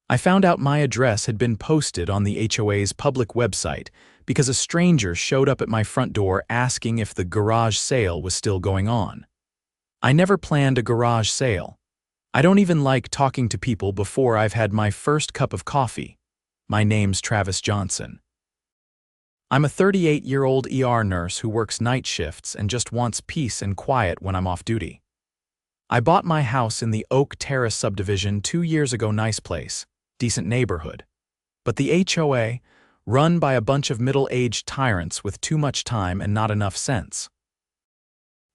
I found out my address had been posted on the HOA's public website because a stranger showed up at my front door asking if the garage sale was still going on. I never planned a garage sale. I don't even like talking to people before I've had my first cup of coffee. My name's Travis Johnson. I'm a 38-year-old ER nurse who works night shifts and just wants peace and quiet when I'm off duty. I bought my house in the Oak Terrace subdivision 2 years ago. Nice place, decent neighborhood. But the HOA, run by a bunch of middle-aged tyrants with too much time and not enough sense.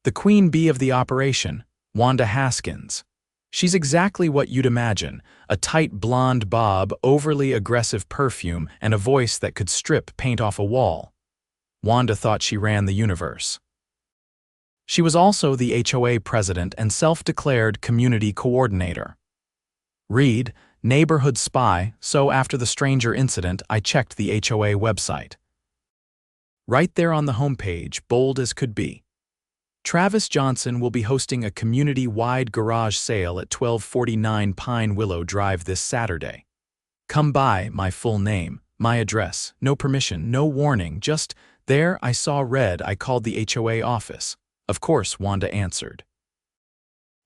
The queen bee of the operation, Wanda Haskins. She's exactly what you'd imagine, a tight blonde bob, overly aggressive perfume, and a voice that could strip paint off a wall. Wanda thought she ran the universe. She was also the HOA president and self-declared community coordinator. Read, neighborhood spy, so after the stranger incident, I checked the HOA website. Right there on the homepage, bold as could be. Travis Johnson will be hosting a community-wide garage sale at 1249 Pine Willow Drive this Saturday. Come by, my full name, my address, no permission, no warning, just there I saw red. I called the HOA office. Of course, Wanda answered.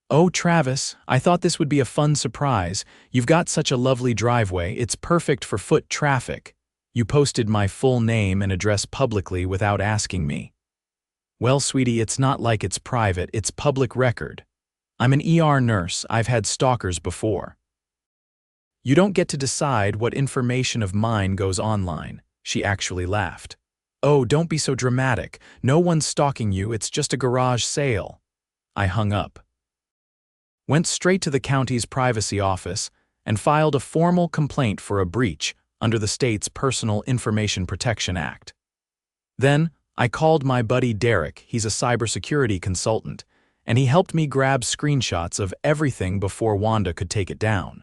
Oh, Travis, I thought this would be a fun surprise. You've got such a lovely driveway, it's perfect for foot traffic. You posted my full name and address publicly without asking me. Well, sweetie, it's not like it's private, it's public record. I'm an ER nurse, I've had stalkers before. You don't get to decide what information of mine goes online, she actually laughed. Oh, don't be so dramatic, no one's stalking you, it's just a garage sale. I hung up. Went straight to the county's privacy office and filed a formal complaint for a breach under the state's Personal Information Protection Act. Then, I called my buddy Derek, he's a cybersecurity consultant, and he helped me grab screenshots of everything before Wanda could take it down.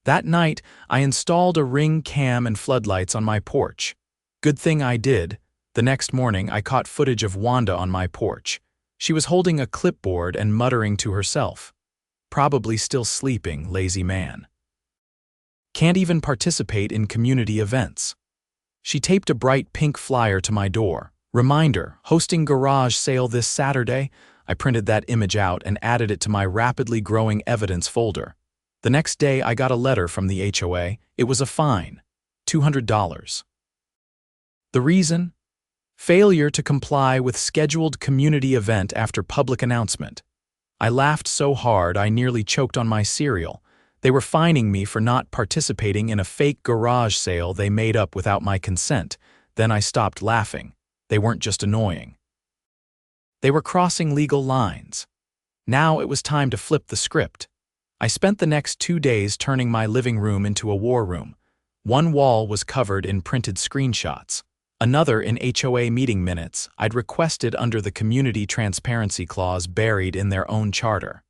That night, I installed a Ring cam and floodlights on my porch. Good thing I did. The next morning, I caught footage of Wanda on my porch. She was holding a clipboard and muttering to herself. Probably still sleeping, lazy man. Can't even participate in community events. She taped a bright pink flyer to my door. Reminder, hosting garage sale this Saturday. I printed that image out and added it to my rapidly growing evidence folder. The next day, I got a letter from the HOA. It was a fine, $200. The reason? Failure to comply with scheduled community event after public announcement. I laughed so hard I nearly choked on my cereal. They were fining me for not participating in a fake garage sale they made up without my consent. Then I stopped laughing. They weren't just annoying. They were crossing legal lines. Now it was time to flip the script. I spent the next 2 days turning my living room into a war room. One wall was covered in printed screenshots. Another in HOA meeting minutes I'd requested under the Community Transparency Clause buried in their own charter.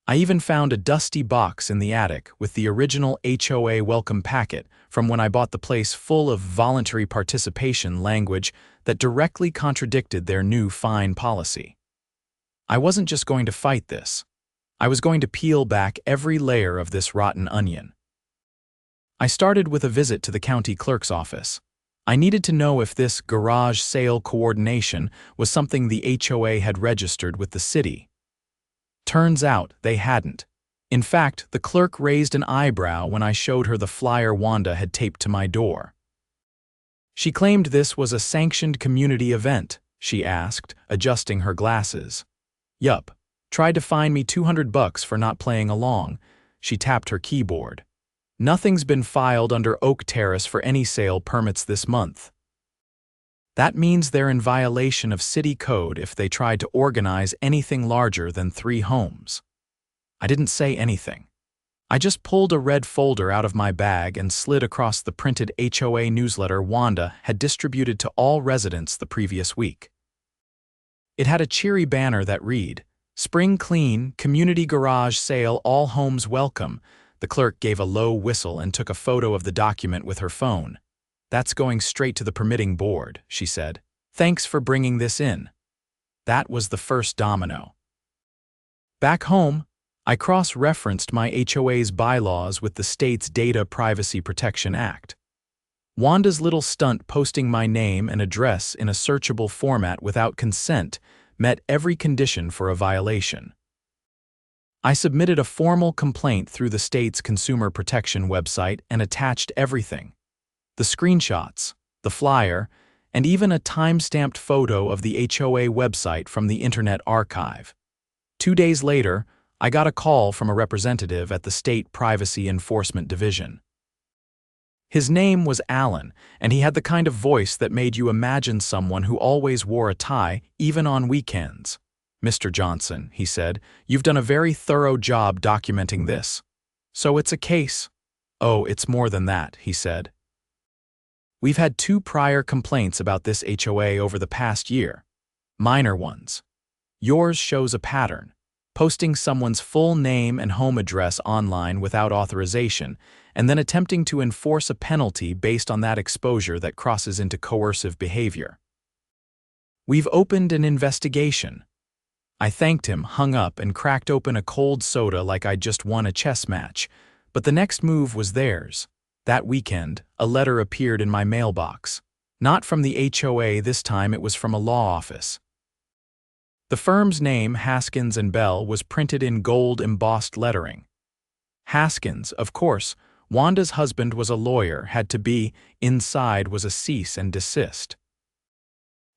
I even found a dusty box in the attic with the original HOA welcome packet from when I bought the place, full of voluntary participation language that directly contradicted their new fine policy. I wasn't just going to fight this. I was going to peel back every layer of this rotten onion. I started with a visit to the county clerk's office. I needed to know if this garage sale coordination was something the HOA had registered with the city. Turns out they hadn't. In fact, the clerk raised an eyebrow when I showed her the flyer Wanda had taped to my door. She claimed this was a sanctioned community event, she asked, adjusting her glasses. Yup, tried to fine me $200 for not playing along. She tapped her keyboard. Nothing's been filed under Oak Terrace for any sale permits this month. That means they're in violation of city code if they tried to organize anything larger than 3 homes. I didn't say anything. I just pulled a red folder out of my bag and slid across the printed HOA newsletter Wanda had distributed to all residents the previous week. It had a cheery banner that read, "Spring Clean, Community Garage Sale, All Homes Welcome." The clerk gave a low whistle and took a photo of the document with her phone. "That's going straight to the permitting board," she said. "Thanks for bringing this in." That was the first domino. Back home, I cross-referenced my HOA's bylaws with the state's Data Privacy Protection Act. Wanda's little stunt posting my name and address in a searchable format without consent met every condition for a violation. I submitted a formal complaint through the state's consumer protection website and attached everything: the screenshots, the flyer, and even a time-stamped photo of the HOA website from the Internet Archive. 2 days later, I got a call from a representative at the State Privacy Enforcement Division. His name was Alan, and he had the kind of voice that made you imagine someone who always wore a tie, even on weekends. "Mr. Johnson," he said, "you've done a very thorough job documenting this. So it's a case." "Oh, it's more than that," he said. "We've had 2 prior complaints about this HOA over the past year. Minor ones. Yours shows a pattern: posting someone's full name and home address online without authorization, and then attempting to enforce a penalty based on that exposure that crosses into coercive behavior. We've opened an investigation." I thanked him, hung up, and cracked open a cold soda like I'd just won a chess match. But the next move was theirs. That weekend, a letter appeared in my mailbox. Not from the HOA this time, it was from a law office. The firm's name, Haskins and Bell, was printed in gold embossed lettering. Haskins, of course. Wanda's husband was a lawyer, had to be. Inside was a cease and desist.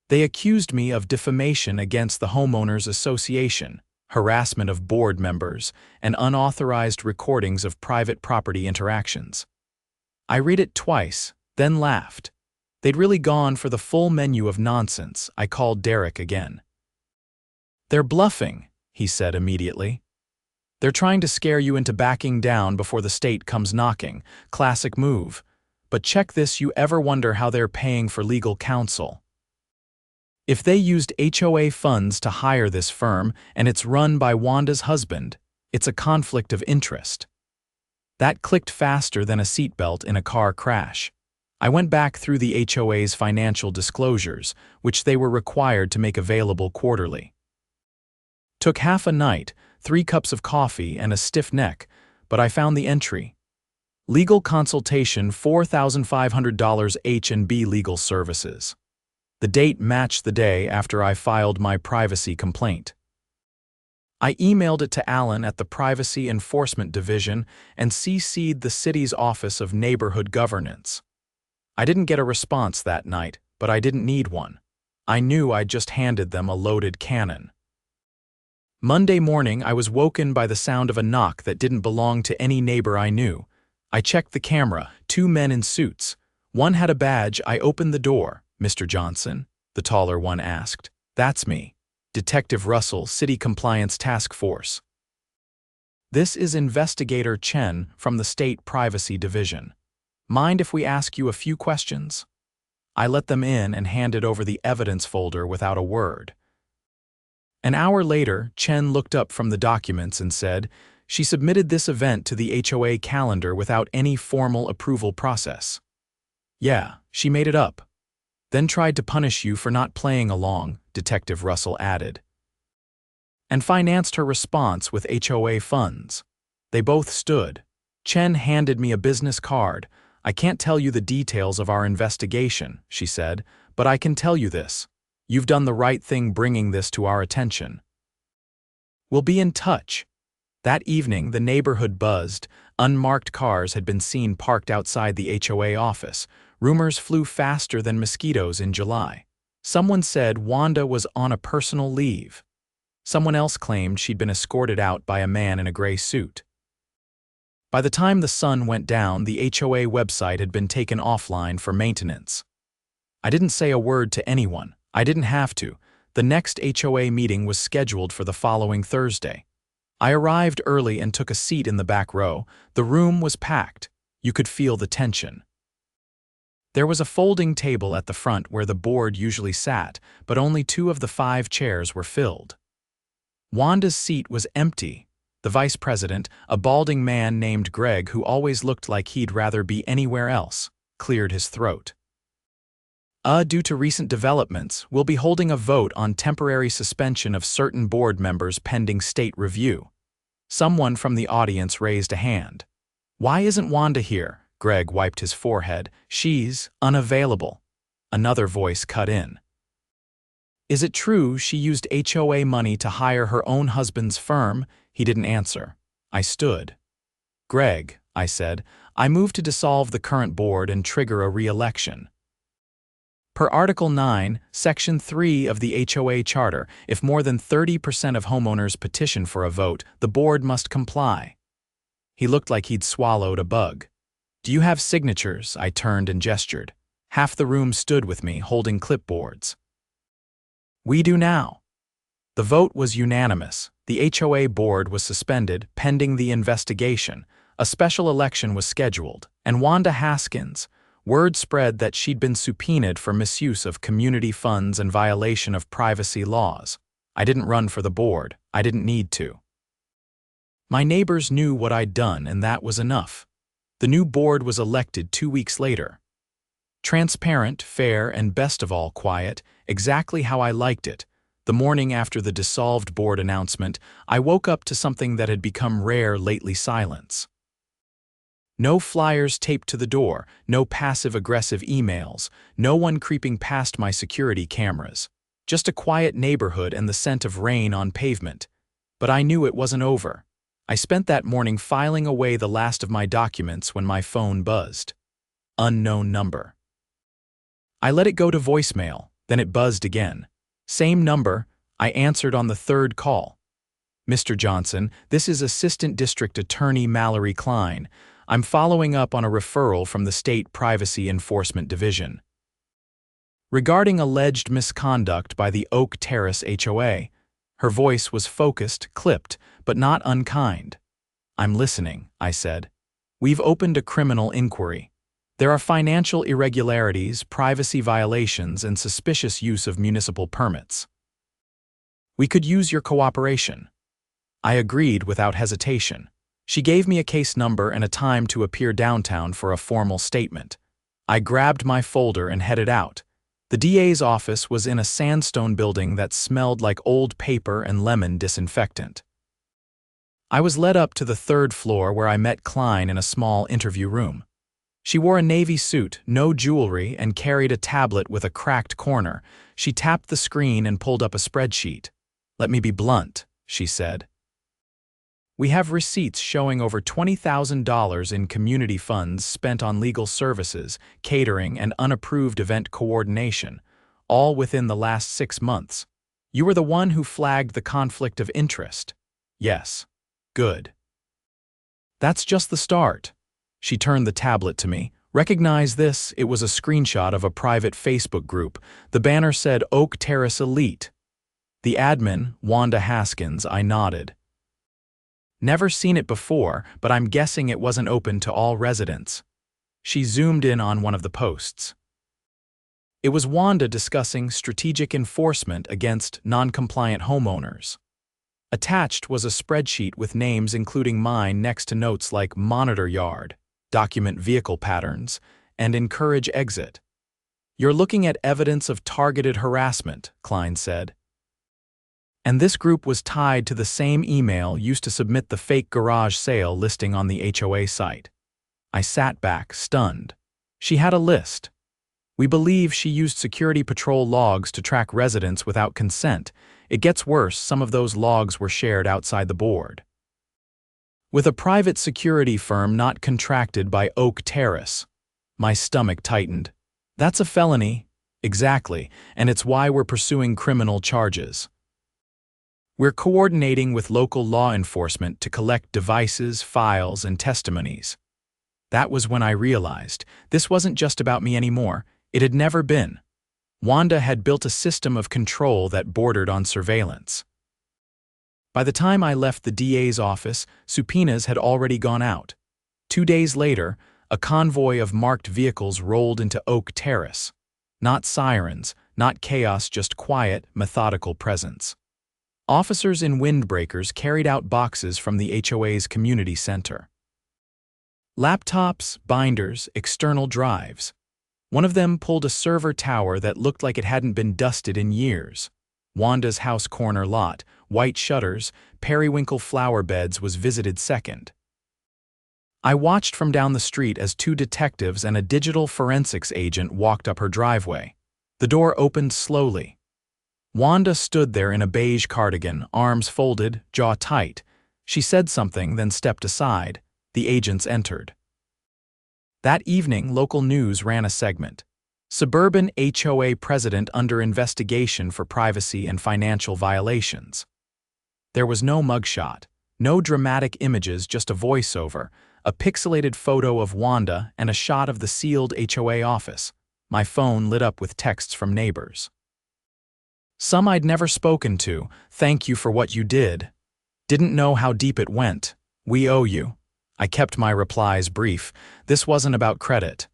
They accused me of defamation against the Homeowners Association, harassment of board members, and unauthorized recordings of private property interactions. I read it twice, then laughed. They'd really gone for the full menu of nonsense. I called Derek again. "They're bluffing," he said immediately. "They're trying to scare you into backing down before the state comes knocking. Classic move. But check this: you ever wonder how they're paying for legal counsel? If they used HOA funds to hire this firm and it's run by Wanda's husband, it's a conflict of interest." That clicked faster than a seatbelt in a car crash. I went back through the HOA's financial disclosures, which they were required to make available quarterly. Took half a night, 3 cups of coffee, and a stiff neck, but I found the entry. Legal consultation, $4,500 H&B legal services. The date matched the day after I filed my privacy complaint. I emailed it to Alan at the Privacy Enforcement Division and CC'd the city's Office of Neighborhood Governance. I didn't get a response that night, but I didn't need one. I knew I'd just handed them a loaded cannon. Monday morning, I was woken by the sound of a knock that didn't belong to any neighbor I knew. I checked the camera, 2 men in suits. One had a badge. I opened the door. "Mr. Johnson?" the taller one asked. "That's me. Detective Russell, City Compliance Task Force. This is Investigator Chen from the State Privacy Division. Mind if we ask you a few questions?" I let them in and handed over the evidence folder without a word. An hour later, Chen looked up from the documents and said, "She submitted this event to the HOA calendar without any formal approval process." "Yeah, she made it up. Then tried to punish you for not playing along," Detective Russell added. "And financed her response with HOA funds." They both stood. Chen handed me a business card. "I can't tell you the details of our investigation," she said, "but I can tell you this. You've done the right thing bringing this to our attention. We'll be in touch." That evening, the neighborhood buzzed. Unmarked cars had been seen parked outside the HOA office. Rumors flew faster than mosquitoes in July. Someone said Wanda was on a personal leave. Someone else claimed she'd been escorted out by a man in a gray suit. By the time the sun went down, the HOA website had been taken offline for maintenance. I didn't say a word to anyone. I didn't have to. The next HOA meeting was scheduled for the following Thursday. I arrived early and took a seat in the back row. The room was packed. You could feel the tension. There was a folding table at the front where the board usually sat, but only 2 of the 5 chairs were filled. Wanda's seat was empty. The vice president, a balding man named Greg who always looked like he'd rather be anywhere else, cleared his throat. Due to recent developments, we'll be holding a vote on temporary suspension of certain board members pending state review." Someone from the audience raised a hand. "Why isn't Wanda here?" Greg wiped his forehead. "She's unavailable." Another voice cut in. "Is it true she used HOA money to hire her own husband's firm?" He didn't answer. I stood. "Greg," I said, "I move to dissolve the current board and trigger a re-election. Per Article 9, Section 3 of the HOA Charter, if more than 30% of homeowners petition for a vote, the board must comply." He looked like he'd swallowed a bug. "Do you have signatures?" I turned and gestured. Half the room stood with me, holding clipboards. "We do now." The vote was unanimous. The HOA board was suspended pending the investigation. A special election was scheduled, and Wanda Haskins, word spread that she'd been subpoenaed for misuse of community funds and violation of privacy laws. I didn't run for the board. I didn't need to. My neighbors knew what I'd done, and that was enough. The new board was elected 2 weeks later. Transparent, fair, and best of all quiet, exactly how I liked it. The morning after the dissolved board announcement, I woke up to something that had become rare lately: silence. No flyers taped to the door, no passive-aggressive emails, no one creeping past my security cameras. Just a quiet neighborhood and the scent of rain on pavement. But I knew it wasn't over. I spent that morning filing away the last of my documents when my phone buzzed. Unknown number. I let it go to voicemail, then it buzzed again. Same number. I answered on the third call. "Mr. Johnson, this is Assistant District Attorney Mallory Klein. I'm following up on a referral from the State Privacy Enforcement Division regarding alleged misconduct by the Oak Terrace HOA. Her voice was focused, clipped, but not unkind. "I'm listening," I said. "We've opened a criminal inquiry. There are financial irregularities, privacy violations, and suspicious use of municipal permits. We could use your cooperation." I agreed without hesitation. She gave me a case number and a time to appear downtown for a formal statement. I grabbed my folder and headed out. The DA's office was in a sandstone building that smelled like old paper and lemon disinfectant. I was led up to the third floor where I met Klein in a small interview room. She wore a navy suit, no jewelry, and carried a tablet with a cracked corner. She tapped the screen and pulled up a spreadsheet. "Let me be blunt," she said. "We have receipts showing over $20,000 in community funds spent on legal services, catering, and unapproved event coordination, all within the last 6 months. You were the one who flagged the conflict of interest." "Yes." "Good." "That's just the start." She turned the tablet to me. "Recognize this?" It was a screenshot of a private Facebook group. The banner said Oak Terrace Elite. "The admin, Wanda Haskins." I nodded. "Never seen it before, but I'm guessing it wasn't open to all residents." She zoomed in on one of the posts. It was Wanda discussing strategic enforcement against non-compliant homeowners. Attached was a spreadsheet with names including mine next to notes like "monitor yard," "document vehicle patterns," and "encourage exit." "You're looking at evidence of targeted harassment," Klein said. And this group was tied to the same email used to submit the fake garage sale listing on the HOA site. I sat back, stunned. She had a list. "We believe she used security patrol logs to track residents without consent. It gets worse, some of those logs were shared outside the board. With a private security firm not contracted by Oak Terrace." My stomach tightened. "That's a felony." "Exactly, and it's why we're pursuing criminal charges. We're coordinating with local law enforcement to collect devices, files, and testimonies." That was when I realized this wasn't just about me anymore. It had never been. Wanda had built a system of control that bordered on surveillance. By the time I left the DA's office, subpoenas had already gone out. 2 days later, a convoy of marked vehicles rolled into Oak Terrace. Not sirens, not chaos, just quiet, methodical presence. Officers in windbreakers carried out boxes from the HOA's community center. Laptops, binders, external drives. One of them pulled a server tower that looked like it hadn't been dusted in years. Wanda's house corner lot, white shutters, periwinkle flower beds was visited second. I watched from down the street as 2 detectives and a digital forensics agent walked up her driveway. The door opened slowly. Wanda stood there in a beige cardigan, arms folded, jaw tight. She said something, then stepped aside. The agents entered. That evening, local news ran a segment. Suburban HOA president under investigation for privacy and financial violations. There was no mugshot, no dramatic images, just a voiceover, a pixelated photo of Wanda and a shot of the sealed HOA office. My phone lit up with texts from neighbors. Some I'd never spoken to. Thank you for what you did. Didn't know how deep it went. We owe you. I kept my replies brief. This wasn't about credit.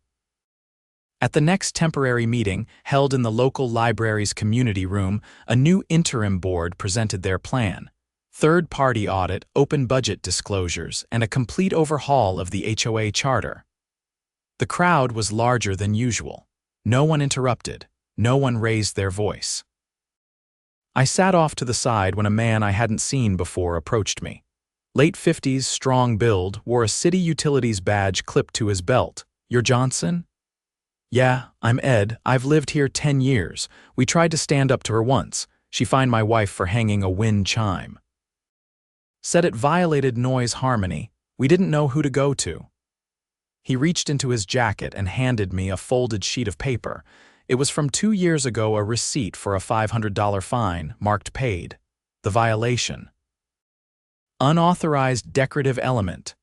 At the next temporary meeting, held in the local library's community room, a new interim board presented their plan. Third-party audit, open budget disclosures, and a complete overhaul of the HOA charter. The crowd was larger than usual. No one interrupted. No one raised their voice. I sat off to the side when a man I hadn't seen before approached me. Late 50s, strong build, wore a city utilities badge clipped to his belt. You're Johnson? Yeah, I'm Ed. I've lived here 10 years. We tried to stand up to her once. She fined my wife for hanging a wind chime. Said it violated noise harmony. We didn't know who to go to. He reached into his jacket and handed me a folded sheet of paper. It was from 2 years ago, a receipt for a $500 fine, marked paid. The violation. Unauthorized decorative element.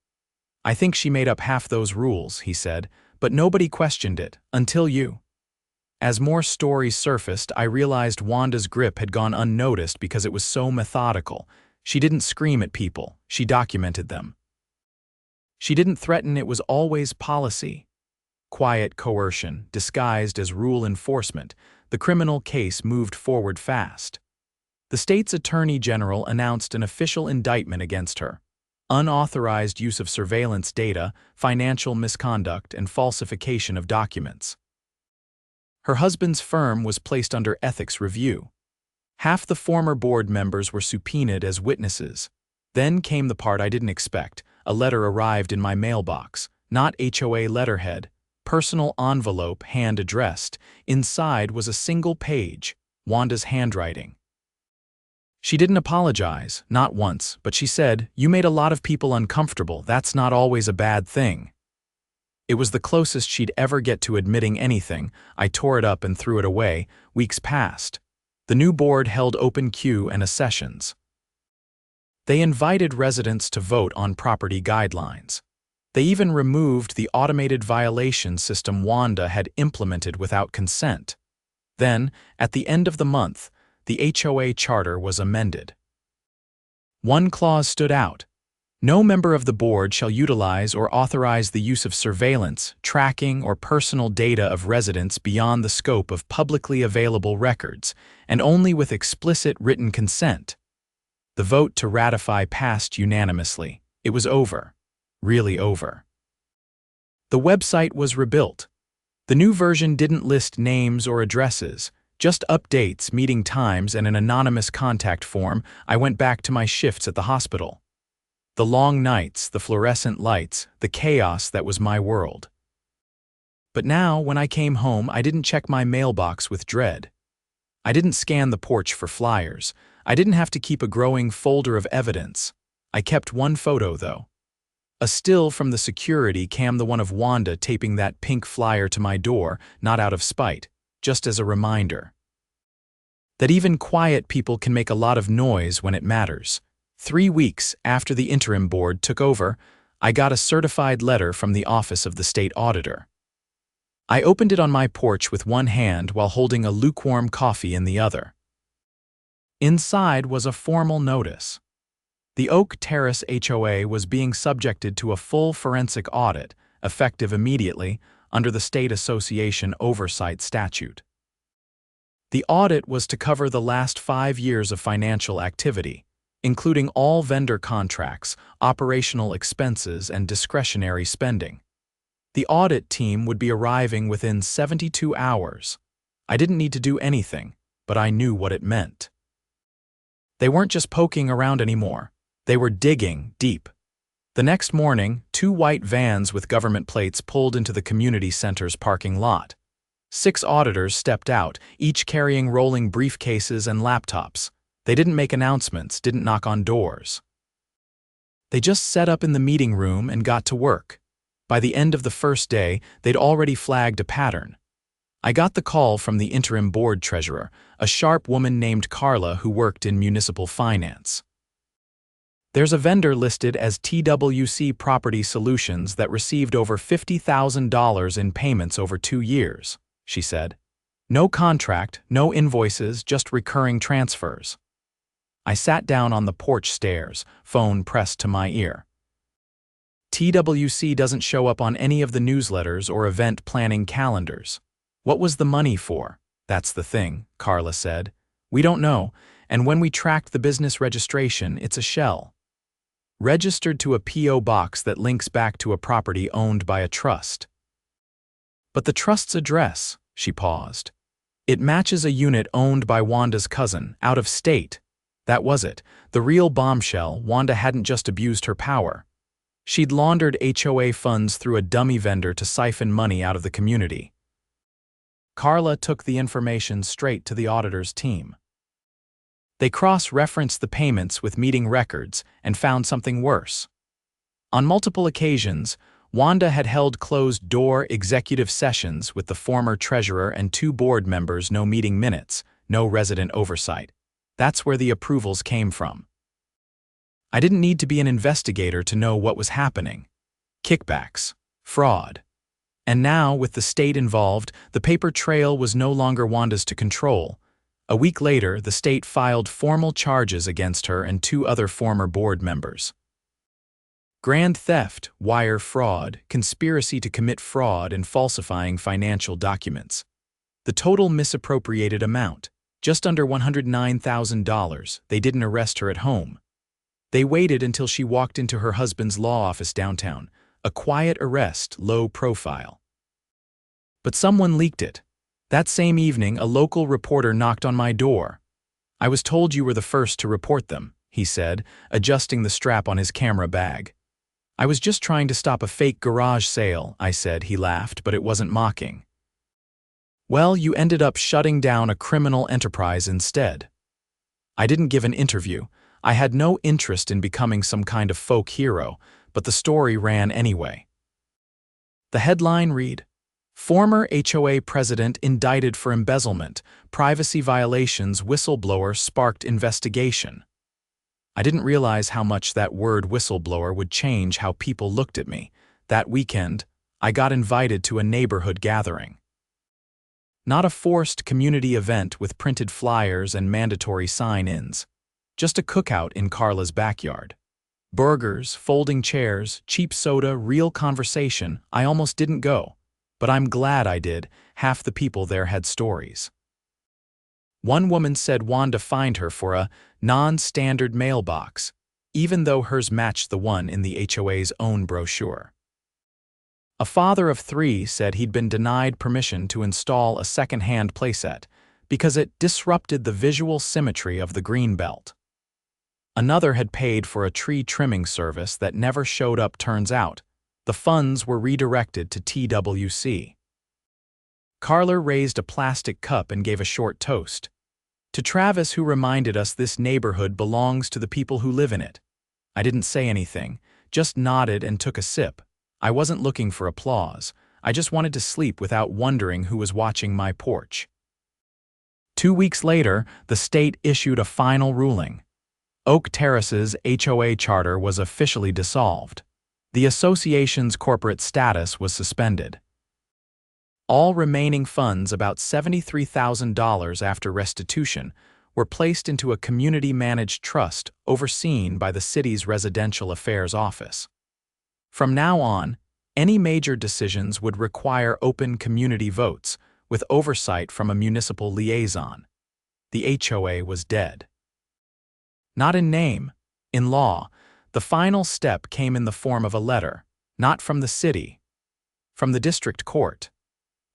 I think she made up half those rules, he said, but nobody questioned it, until you. As more stories surfaced, I realized Wanda's grip had gone unnoticed because it was so methodical. She didn't scream at people, she documented them. She didn't threaten, it was always policy. Quiet coercion, disguised as rule enforcement. The criminal case moved forward fast. The state's attorney general announced an official indictment against her. Unauthorized use of surveillance data, financial misconduct, and falsification of documents. Her husband's firm was placed under ethics review. Half the former board members were subpoenaed as witnesses. Then came the part I didn't expect. A letter arrived in my mailbox, not HOA letterhead, personal envelope hand-addressed. Inside was a single page, Wanda's handwriting. She didn't apologize, not once, but she said, "You made a lot of people uncomfortable. That's not always a bad thing." It was the closest she'd ever get to admitting anything. I tore it up and threw it away. Weeks passed. The new board held open queue and sessions. They invited residents to vote on property guidelines. They even removed the automated violation system Wanda had implemented without consent. Then, at the end of the month, the HOA charter was amended. One clause stood out. No member of the board shall utilize or authorize the use of surveillance, tracking, or personal data of residents beyond the scope of publicly available records, and only with explicit written consent. The vote to ratify passed unanimously. It was over. Really over. The website was rebuilt. The new version didn't list names or addresses, just updates, meeting times, and an anonymous contact form. I went back to my shifts at the hospital. The long nights, the fluorescent lights, the chaos that was my world. But now, when I came home, I didn't check my mailbox with dread. I didn't scan the porch for flyers. I didn't have to keep a growing folder of evidence. I kept one photo, though. A still from the security cam, the one of Wanda taping that pink flyer to my door, not out of spite, just as a reminder. That even quiet people can make a lot of noise when it matters. 3 weeks after the interim board took over, I got a certified letter from the Office of the State Auditor. I opened it on my porch with one hand while holding a lukewarm coffee in the other. Inside was a formal notice. The Oak Terrace HOA was being subjected to a full forensic audit, effective immediately, under the State Association Oversight Statute. The audit was to cover the last 5 years of financial activity, including all vendor contracts, operational expenses, and discretionary spending. The audit team would be arriving within 72 hours. I didn't need to do anything, but I knew what it meant. They weren't just poking around anymore. They were digging deep. The next morning, 2 white vans with government plates pulled into the community center's parking lot. 6 auditors stepped out, each carrying rolling briefcases and laptops. They didn't make announcements, didn't knock on doors. They just set up in the meeting room and got to work. By the end of the first day, they'd already flagged a pattern. I got the call from the interim board treasurer, a sharp woman named Carla who worked in municipal finance. There's a vendor listed as TWC Property Solutions that received over $50,000 in payments over 2 years, she said. No contract, no invoices, just recurring transfers. I sat down on the porch stairs, phone pressed to my ear. TWC doesn't show up on any of the newsletters or event planning calendars. What was the money for? That's the thing, Carla said. We don't know, and when we tracked the business registration, it's a shell. Registered to a P.O. box that links back to a property owned by a trust. But the trust's address, she paused. It matches a unit owned by Wanda's cousin, out of state. That was it, the real bombshell. Wanda hadn't just abused her power. She'd laundered HOA funds through a dummy vendor to siphon money out of the community. Carla took the information straight to the auditor's team. They cross-referenced the payments with meeting records and found something worse. On multiple occasions, Wanda had held closed-door executive sessions with the former treasurer and 2 board members, no meeting minutes, no resident oversight. That's where the approvals came from. I didn't need to be an investigator to know what was happening. Kickbacks, fraud. And now, with the state involved, the paper trail was no longer Wanda's to control. A week later, the state filed formal charges against her and 2 other former board members. Grand theft, wire fraud, conspiracy to commit fraud, and falsifying financial documents. The total misappropriated amount, just under $109,000. They didn't arrest her at home. They waited until she walked into her husband's law office downtown, a quiet arrest, low profile. But someone leaked it. That same evening, a local reporter knocked on my door. I was told you were the first to report them, he said, adjusting the strap on his camera bag. I was just trying to stop a fake garage sale, I said. He laughed, but it wasn't mocking. Well, you ended up shutting down a criminal enterprise instead. I didn't give an interview. I had no interest in becoming some kind of folk hero, but the story ran anyway. The headline read, "Former HOA president indicted for embezzlement, privacy violations, whistleblower sparked investigation." I didn't realize how much that word whistleblower would change how people looked at me. That weekend, I got invited to a neighborhood gathering. Not a forced community event with printed flyers and mandatory sign-ins. Just a cookout in Carla's backyard. Burgers, folding chairs, cheap soda, real conversation. I almost didn't go, but I'm glad I did. Half the people there had stories. One woman said Wanda fined her for a non-standard mailbox, even though hers matched the one in the HOA's own brochure. A father of 3 said he'd been denied permission to install a second-hand playset because it disrupted the visual symmetry of the green belt. Another had paid for a tree trimming service that never showed up. Turns out, the funds were redirected to TWC. Carla raised a plastic cup and gave a short toast. To Travis, who reminded us this neighborhood belongs to the people who live in it. I didn't say anything, just nodded and took a sip. I wasn't looking for applause. I just wanted to sleep without wondering who was watching my porch. 2 weeks later, the state issued a final ruling. Oak Terrace's HOA charter was officially dissolved. The association's corporate status was suspended. All remaining funds, about $73,000 after restitution, were placed into a community-managed trust overseen by the city's Residential Affairs Office. From now on, any major decisions would require open community votes, with oversight from a municipal liaison. The HOA was dead. Not in name, in law, the final step came in the form of a letter, not from the city, from the district court.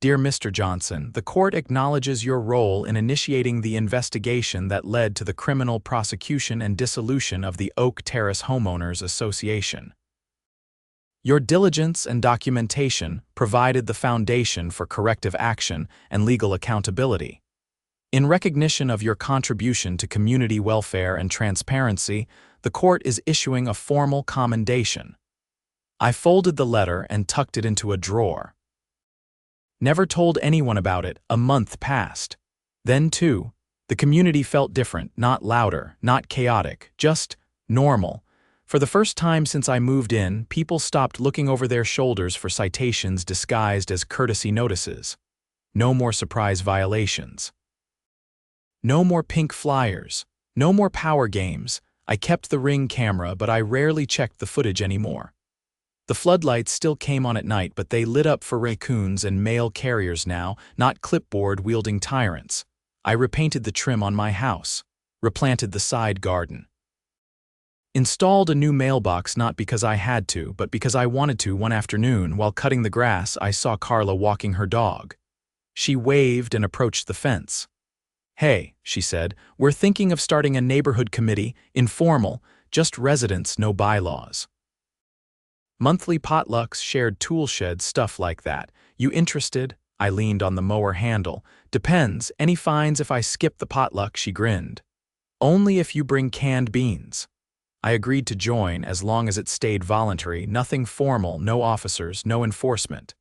Dear Mr. Johnson, the court acknowledges your role in initiating the investigation that led to the criminal prosecution and dissolution of the Oak Terrace Homeowners Association. Your diligence and documentation provided the foundation for corrective action and legal accountability. In recognition of your contribution to community welfare and transparency, the court is issuing a formal commendation. I folded the letter and tucked it into a drawer. Never told anyone about it. A month passed. Then, too, the community felt different, not louder, not chaotic, just normal. For the first time since I moved in, people stopped looking over their shoulders for citations disguised as courtesy notices. No more surprise violations. No more pink flyers. No more power games. I kept the Ring camera, but I rarely checked the footage anymore. The floodlights still came on at night, but they lit up for raccoons and mail carriers now, not clipboard-wielding tyrants. I repainted the trim on my house, replanted the side garden. Installed a new mailbox not because I had to, but because I wanted to. One afternoon, while cutting the grass, I saw Carla walking her dog. She waved and approached the fence. "Hey," she said, "we're thinking of starting a neighborhood committee, informal, just residents, no bylaws. Monthly potlucks, shared tool sheds, stuff like that. You interested?" I leaned on the mower handle. "Depends. Any fines if I skip the potluck?" She grinned. "Only if you bring canned beans." I agreed to join as long as it stayed voluntary, nothing formal, no officers, no enforcement.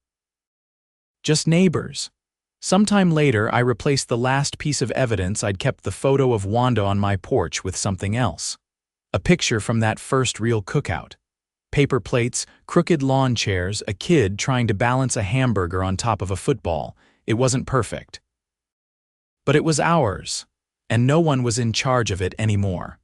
Just neighbors. Sometime later, I replaced the last piece of evidence. I'd kept the photo of Wanda on my porch with something else. A picture from that first real cookout. Paper plates, crooked lawn chairs, a kid trying to balance a hamburger on top of a football. It wasn't perfect. But it was ours, and no one was in charge of it anymore.